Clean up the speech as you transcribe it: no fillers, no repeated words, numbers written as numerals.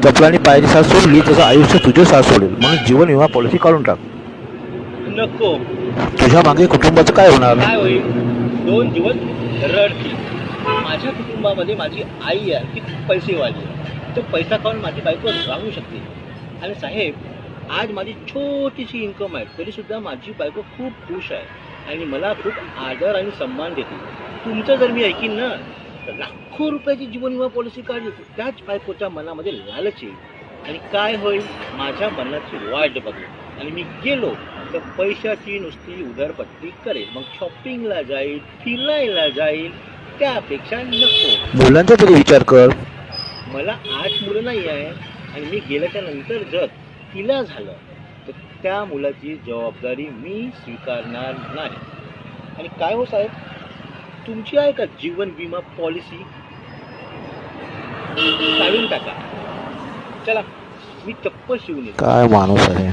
चपलाने पायाची साथ सोडली तसं आयुष्य तुझे साथ सोडेल. म्हणून जीवन विमा पॉलिसी काढून टाक. नको. तुझ्या मागे कुटुंबाचं काय होणार? काय होईल? 2 दिवस रडतील. माझ्या कुटुंबामध्ये माझी आई आहे, ती खूप पैसेवाली आहे. तो पैसा खाऊन माझी बायको राहू शकते. आणि साहेब, आज माझी छोटीशी इन्कम आहे, तरीसुद्धा माझी बायको खूप खुश आहे आणि मला खूप आदर आणि सन्मान देते. तुमचं जर मी ऐकीन ना, तर लाखो रुपयाची जीवन विमा पॉलिसी काढली. त्याच बायकोच्या मनामध्ये लालच येईल आणि काय होईल? माझ्या मनाची वाट बघेल आणि मी गेलो तर पैशाची नुसती उधळपट्टी करेल. मग शॉपिंगला जाईल, फिरायला जाईल. त्यापेक्षा नको. मुलांचा तरी विचार कर. मला 8 मुलं नाही आहे आणि मी गेल्याच्या नंतर जर तिला झालं तर त्या मुलाची जबाबदारी मी स्वीकारणार नाही. आणि काय हो साहेब, तुमची आहे का जीवन विमा पॉलिसी? काढून टाका. चला, मी चप्पल शिवून येतो. काय माणूस आहे.